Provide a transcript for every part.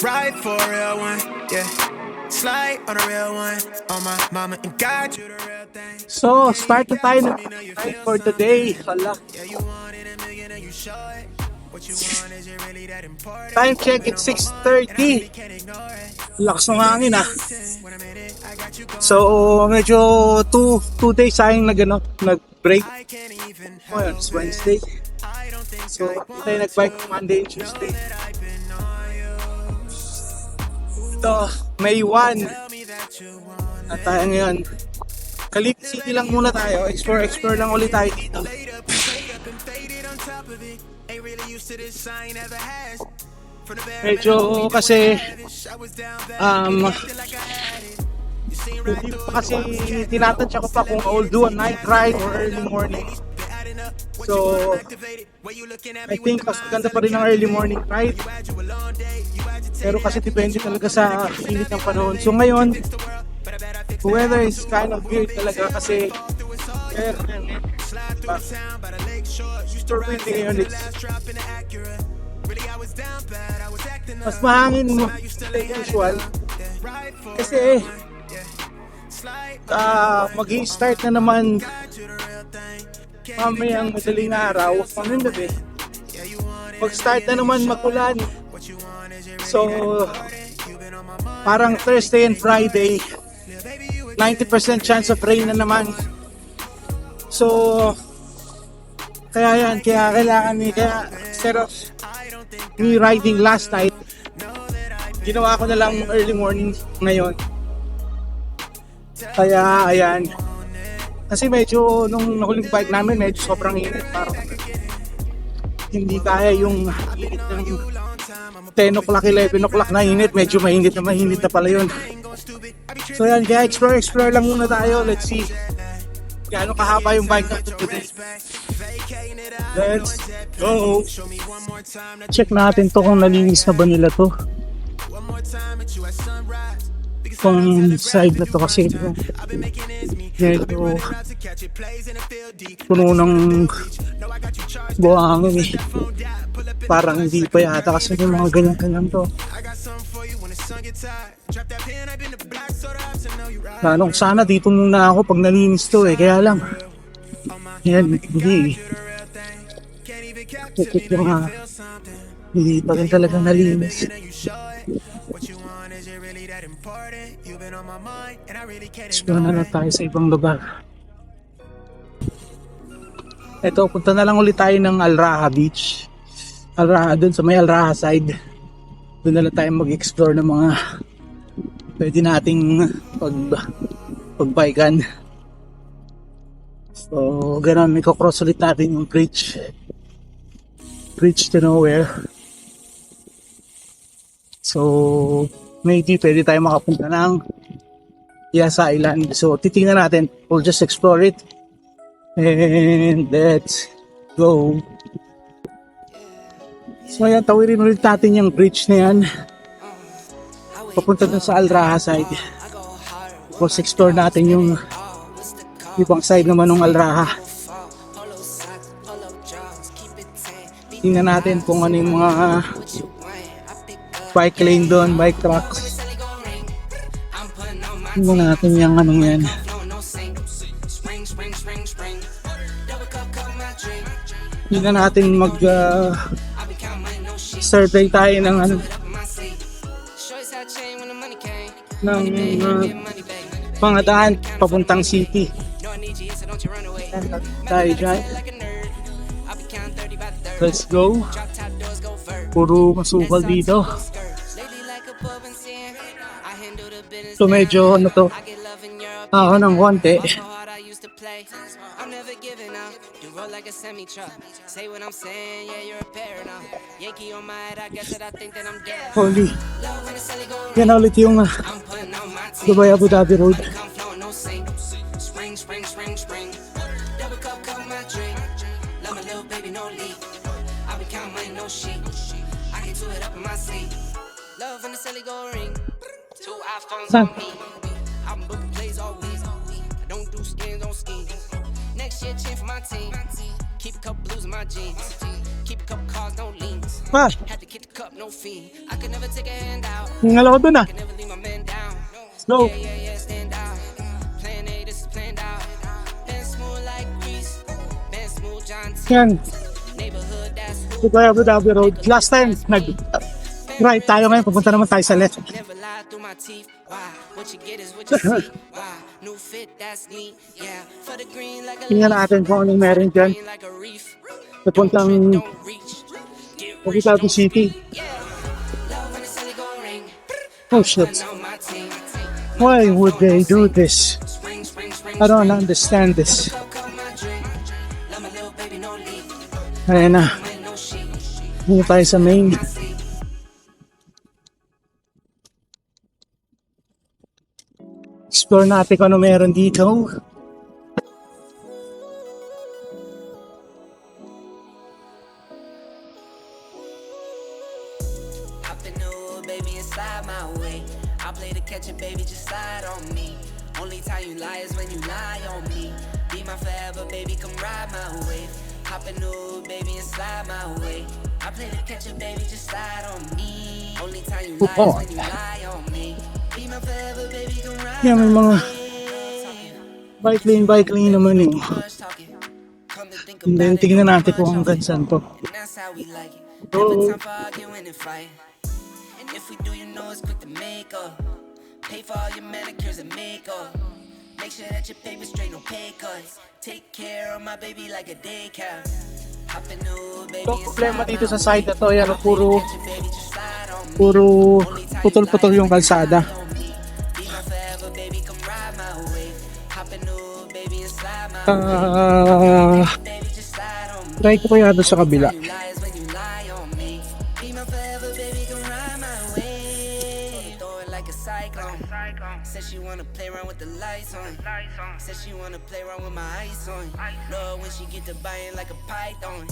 Ride for a real one, yeah. Slide on a real one. On my mama and God, you the real thing. So, start na tayo ng time for today. Hala. Yeah, you wanted a million and you show it. What you want is it really that important? Time check, it's 6:30. Can't ignore it. Lakas ng hangin ah. When I'm in it, I got you going. So, medyo two days tayong nag-break. I can't even Oh, it's Wednesday. I don't think So, hindi tayo nag-bike Monday and Tuesday. that I've been on you. Ito, May 1. Tell me that you want At tayo ngayon. Cavite City lang muna tayo. Explore lang ulit tayo dito. laid up and faded on top of it. Ain't really used to this, I ain't ever had. From the bare Medyo kasi I was down bad, acting like I had it. You seen right hindi through pa kasi tinatansya ko pa kung I'll do a night ride or early morning. been adding up. What So, you want activated? Where you looking at I me think with the mas mind maganda pa rin ang early morning ride. You had you a long day, you agitated. Pero kasi depende talaga sa init ng panahon. So ngayon, But I bet I fixed the weather is kind of weird talaga kasi slide through the town by the lake shore. Used to super ride windy ngayon. It's last drop in the Acura. Really I was down bad, I was acting mas up. mahangin mo like usual Ride for kasi yeah. Slide mag-i-start na naman to the real thing. mamayang madaling araw hanggang gabi. Yeah, you want it. Mag-start na naman magulan. What you want is it really So, you been on my mind. parang Thursday and Friday, Yeah, baby, you a 90% chance of rain na naman. So, kaya kailangan kaya instead of me riding last night, ginawa ko na lang early morning ngayon. Kaya, ayan. Kasi medyo, nung nahuling bike namin, medyo sobrang init. Parang hindi kaya yung init ng 10 o'clock, 11 o'clock na init. Medyo mainit na pala yun. So yan, kaya explore lang muna tayo. Let's see gaano kahaba yung bike natin today. Let's go! Check natin to kung nalinis na ba nila to. Kung side na to kasi medyo puno ng buhangin eh. Parang hindi pa yata kasi yung mga ganyan to. Planong sana dito muna ako pag nalinis to eh. Kaya lang yan, hindi kukit yung hindi pa rin talaga nalinis. Explore na lang tayo sa ibang lugar. Ito, punta na lang ulit tayo ng Al Raha Beach. Al Raha, dun sa may Al Raha side. Doon na lang tayo mag-explore ng mga pwede nating pagbaygan. So, ganoon, may cross ulit natin yung bridge to nowhere. So, maybe pwede tayo makapunta ng Yasa Island. So, titingnan natin. We'll just explore it. And let's go. So, ayan, tawirin ulit natin yung bridge na yan. Papunta dun sa Al Raha side. Tapos explore natin yung ibang side naman ng Al Raha. Tingnan natin kung ano yung mga bike lane doon, bike tracks. Tingnan natin yung anong yan. Tingnan natin survey tayo ng mga daan papuntang city. Tayo dyan. Let's go. Puro masukal dito. So medyo ano to, ako ng konti. Holy. Yan ulit yung Dubai Abu Dhabi Road. Saan? Next year, change for my team. Keep a couple blues in my jeans. Keep a Couple cars, no links. Pa, Had to kick the cup, no fee. I could never take a hand out. hingal ako dun ah. Could never leave my man down. Slow. Yeah, stand out. Plan A, this is planned out. Been smooth like grease. Been smooth, John T. Yan. Neighborhood, that's who. Ito Abu Dhabi Road. Last time, right tayo ngayon. Pupunta naman tayo sa left. Never lie through my teeth. Why? What you get is what you see. Why? New fit, that's neat. Yeah. For the green like a Tingnan natin kung anong meron dyan. green like a reef. Papuntang Don't reach. Get Abu Dhabi City. love when the celly go ring. Oh shit. On my team. Why would they do this? Spring, spring, spring. I don't understand this. Cup my drink. Love my little baby, no leak. Ayan na. No sheet. Dito tayo sa main. Explore natin kung ano meron dito. Hop in the hood, baby, and slide my way. I play the catch it, baby, just slide on me. Only time you lie is when you lie on me. Be my forever, baby, come ride my wave. Hop in the hood, baby, and slide my way. I play the catch it, baby, just slide on me. Only time you lie is when you lie on me. Be my forever, baby, come ride Yan, may my mga wave. bike lane naman eh. Much talking. Come to think And then about it, tingnan natin kung much hanggang saan to. and that's how we like it. Oh. Never time for arguing and fighting. And if we do, you know it's quick to make up. Pay for all your manicures and makeup. Make sure that your paper's straight, no pay cuts. Take care of my baby like a daycare. Hop in the hood, baby, Ito ang and problema slide dito my sa side na to, yan, puro way. Baby, just slide on me. puro putol-putol yung kalsada. Be my forever, baby, come ride my wave. Hop in the hood, baby, and slide my baby, just slide on me. Try ko kaya doon sa kabila. You lies when you lie on me. Be my forever, baby, come ride my way. Throw it like a cyclone. Said she wanna play around with the lights on. Said she wanna play around with my ice on. Love when she get to buying like a python.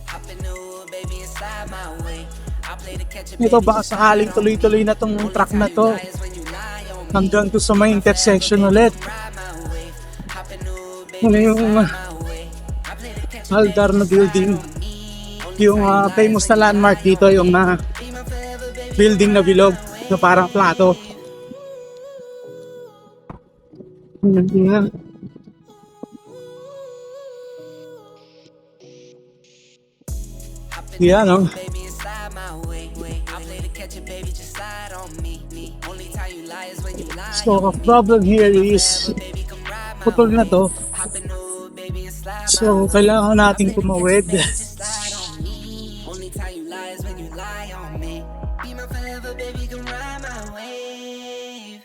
Hop in the hood, baby, and slide my way. I play the catch it, Ito baby, baka just sakaling slide on me. tuloy-tuloy na tong truck na to Lies when you lie on me. hanggang to sa may intersection ulit. Ride my way. Hop in the hood, baby, Ano and yung slide my way. I play the catch it, baby, Aldar na just building. slide on me. Yung famous na landmark dito, yung na Be my forever, baby, building na bilog na parang plato. Yan. Yan, no? baby, and slide my way. I play the catch it, baby, just slide on me. Only time you lie is when you lie. So, ang problem here is Baby, come ride my putol na to. hop in the hood, baby, and slide So, kailangan nating tumawid. just slide on me. Only time you lie is when you lie on me. Be my forever, baby, come ride my wave.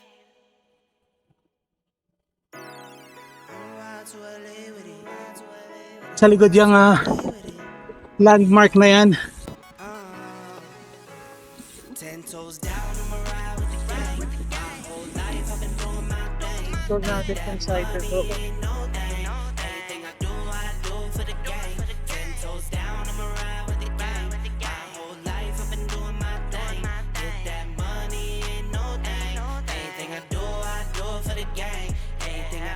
Sa likod yung landmark na yan. 10 toes down, I'ma ride with the gang. My whole life I've been doing my thing. Explore natin yung side na to. Ain't no thing. Anything I do for the gang. 10 toes down, I'ma ride with the gang. My whole life I've been doing my thing. Get that money, ain't no thing. Anything I do for the gang. Anything I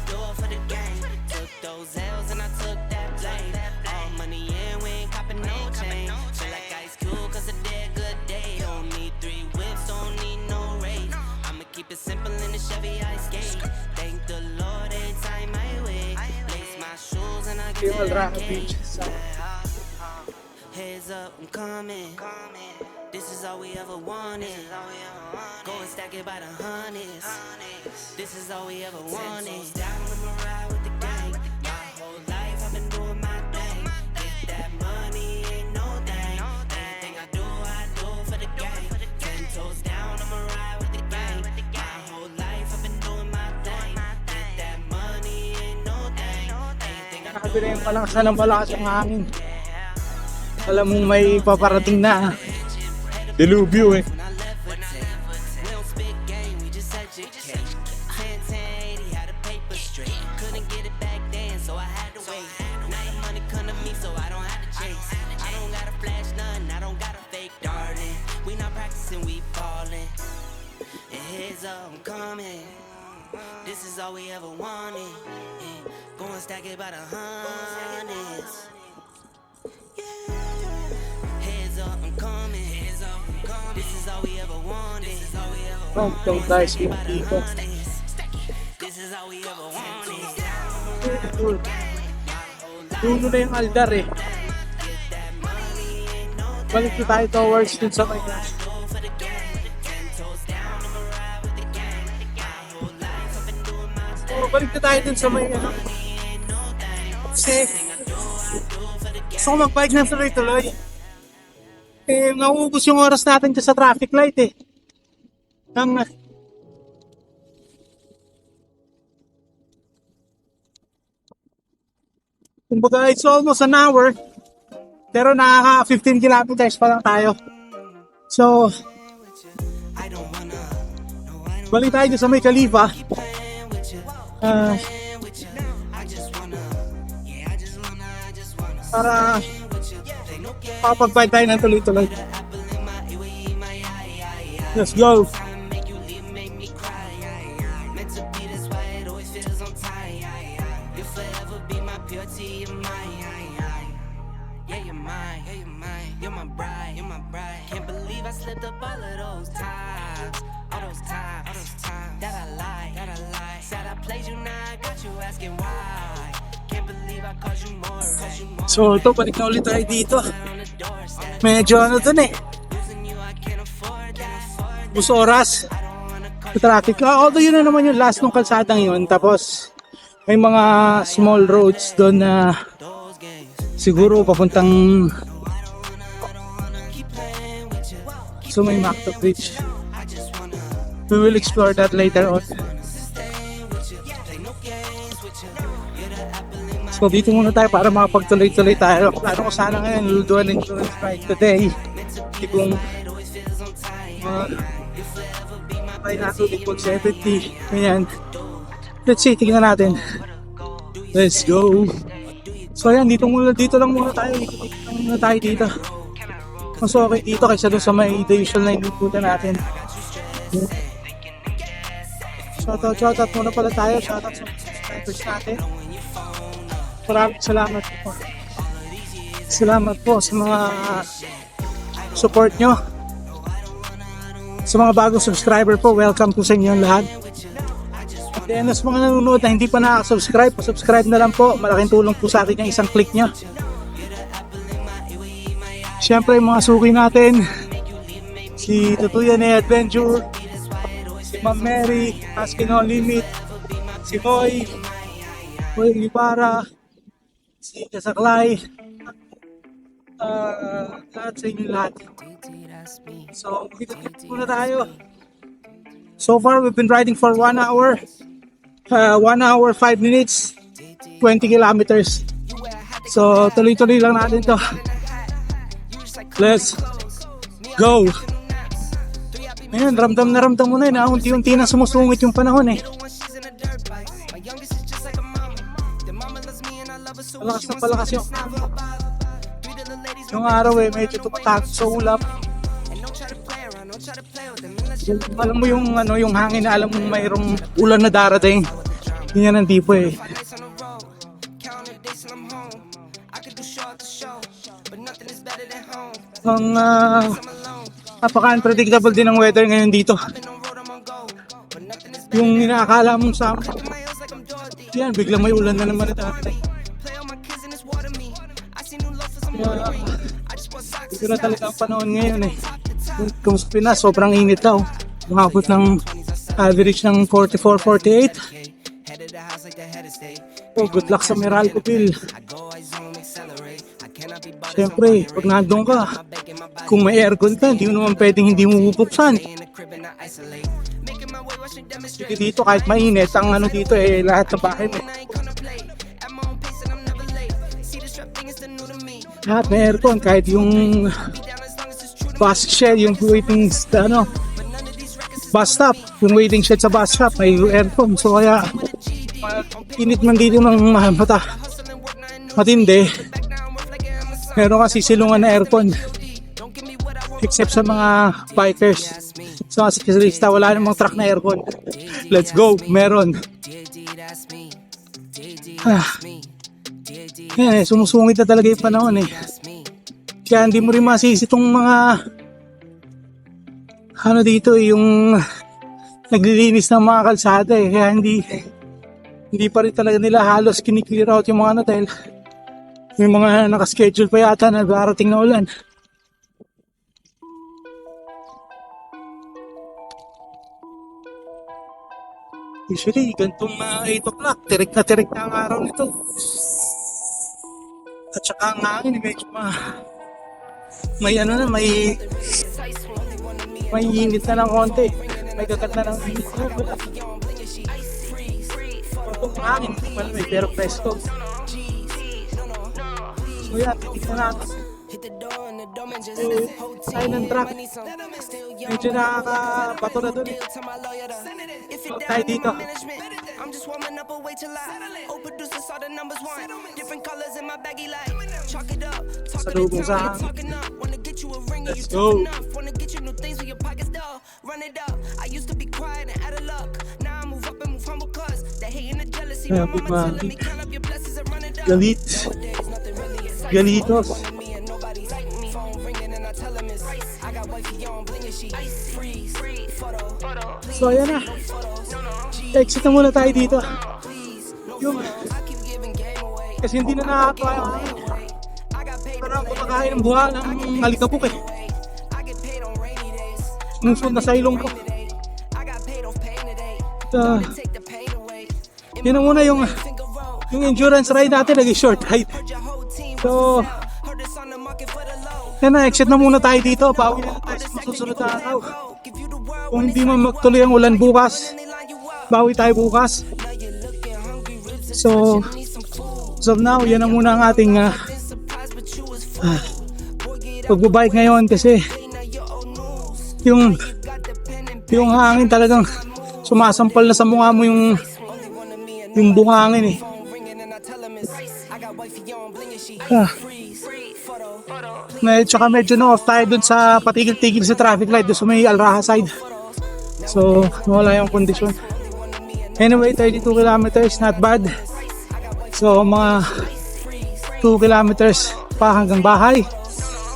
do for the gang. Took those L's and I took that blame. All money in, we ain't copping no chain. Feel like Ice Cube, cause a dead good day. Don't need 3 whips, don't need no race. I'ma keep it simple in the Chevy I skate. Thank the Lord every time I wake. Lace my shoes and I get Yung to the Alraca gate. Beach. Heads up, I'm coming. This is all we ever wanted. Go and stack it by the hundreds. This is all we ever wanted. Down, I'ma ride with the gang. My whole life I've been doing my thing. Get that money, ain't no thing. Anything I do for the gang. 10 toes down, I'ma ride with the gang. My whole life I've been doing my thing. Get that money, ain't no thing. Anything I Sabi na yung palakasan ng malakas ang hangin. Alam mong may paparating na dilubyo eh. When I left for 10, we don't spit game, we just educate. 10, 10, 80, had a paper straight. Couldn't get it back then, so I had to wait. Now the money come to me, so I don't have to chase. I don't gotta flash none, I don't gotta fake, darling. We not practicing, we falling. And heads up, I'm coming. This is all we ever wanted. Go and stack it by the hundreds. Yeah. Okay guys, yung dito. Dulo na yung Aldar eh. Balik na tayo towards dun sa may balik na tayo dun sa may kasi gusto ko mag-bike na tuloy-tuloy. Eh, nauubos yung oras natin dyan sa traffic light eh. Kumbaga, it's almost an hour. Pero nakaka 15 kilometers pa lang tayo. So, balik tayo sa may Khalifa. Para kapag-bike tayo ng tuloy-tuloy. Let's go! Slipped up all of those times that I lied. Said I played you, now I got you asking why. Can't believe I caused you more. So ito, balik na ulit tayo dito. Medyo ano dun eh. Bus oras. Traffic. Although yun na naman yung last ng kalsadang yun. Tapos may mga small roads doon na siguro papuntang so may Macdo Bridge. We will explore that later on. So dito muna tayo para makapagtuloy-tuloy tayo. Plano ko sana ngayon do an insurance ride today. Hindi kung try natin ikot 70. Ganyan. Let's see, tingnan natin. Let's go. So yan, dito lang muna tayo. Ikot lang muna tayo dito. Mas okay dito kaysa doon sa may the usual na inuputan natin. Shoutout muna pala tayo. Shoutout sa subscribers natin. Maraming salamat po. Salamat po sa mga support nyo. Sa mga bagong subscriber po, welcome po sa inyo lahat. At then, sa mga nanonood na hindi pa nakasubscribe, subscribe na lang po. Malaking tulong po sa akin yung isang click nyo. Siyempre yung mga suki natin, si Tutuyan Adventure, si Ma'am Mary, Askin No Limit, si Hoy Ibarra, si Kasaklay, lahat sa inyo lahat. So, dito muna tayo. So far, we've been riding for 1 hour, 1 hour, 5 minutes, 20 kilometers. So, tuloy-tuloy lang natin to. Let's go! Ayan, ramdam mo na yun. Unti-unti na sumusungit yung panahon eh. Palakas yung araw eh, medyo tumatak sa ulap. Alam mo yung yung hangin na alam mo mayroong ulan na darating. Ganyan ang tipo eh. Ang napaka-unpredictable din ang weather ngayon dito. Yung inaakala mong sa yan, biglang may ulan na naman ito. Ito na talaga ang panahon ngayon eh. Kung sa Pinas, sobrang init daw. Umabot ng average ng 44-48. Oh, good luck sa Meralcopil. Siyempre, pag nandun ka, kung may aircon ka, hindi mo naman pwedeng hindi mo bubuksan. Dito kahit mainit, ang ano dito eh, lahat ng bahay mo. Lahat may aircon, kahit yung bus shed, yung waiting bus stop, yung waiting shed sa bus stop, may aircon. So kaya, init man dito ng matindi. Meron kasi silungan na aircon except sa mga bikers. So kasi lista wala namang truck na aircon. Let's go, meron. Yan eh, sumusungit na talaga yung panahon eh. Kaya hindi mo rin masisi itong mga ano dito yung naglilinis ng mga kalsada eh. Kaya hindi pa rin talaga nila halos kiniklear out yung mga ano dahil may mga nakaschedule pa yata na darating na ulan. Usually, gantong 8 o'clock, tirik na ang araw nito. At saka ang hangin, medyo may ano na, may init na ng konti. May kagat na ng init. Pagkong hangin, hindi pa may pero presto. So yan, titignan natin. Silent track. Medyo nakakabato na dun eh. So tayo dito. I'm just warming up a way till I overproduce all the numbers one. Different colors in my baggy light. Chalk it up. Talk Sa it lubong sa up. Talking up. Wanna get you a ring and you Let's do go. enough. Wanna get you new things with your pockets dull. Run it up. I used to be quiet and out of luck. Now I move up and move humble cause the hate and the jealousy. My Big mama man. telling me count up your blessings and run it up. Galit. Nowadays nothing really excites Galitos. me and nobody's like me. Phone ringing and I tell him it's I got wifey on bling and she freeze. Photo. So ayan na. Exit na muna tayo dito. Yung, kasi hindi na nakakatuwa yung hangin. Parang kumakain ng buha ng alikabok eh. Sumusunod na sa ilong ko. Yun na muna yung endurance ride natin, naging short ride. So, yan na, exit na muna tayo dito. Bawi na tayo sa susunod na araw. Kung hindi man magtuloy ang ulan bukas, bawi tayo bukas. So, as of now, yan na muna ang ating pagbabike ngayon kasi yung hangin talagang sumasampal na sa mukha mo yung buhangin eh. Medyo na-off tayo dun sa patigil-tigil sa traffic light dun sa may Alraja side. So, wala yung kondisyon. Anyway, 32 kilometers, not bad. So, mga 2 kilometers pa hanggang bahay.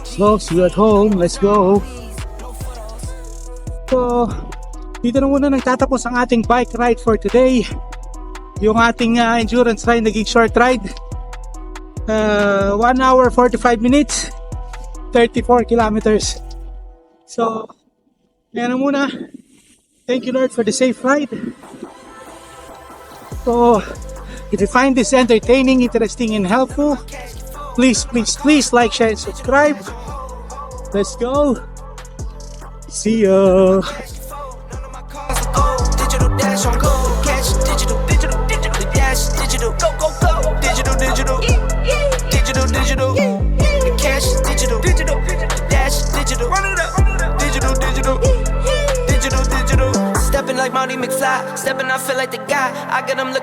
So, see you at home. Let's go. So, dito na muna nagtatapos ang ating bike ride for today. Yung ating endurance ride, naging short ride. 1 hour 45 minutes, 34 kilometers. So, yan na muna. Thank you, Lord, for the safe ride. So, if you find this entertaining, interesting, and helpful, please like, share, and subscribe. Let's go. See you. Digital dash on go. Cash digital dash digital go digital the cash digital dash digital run it up digital stepping like Marty McFly stepping I feel like the guy I got them looking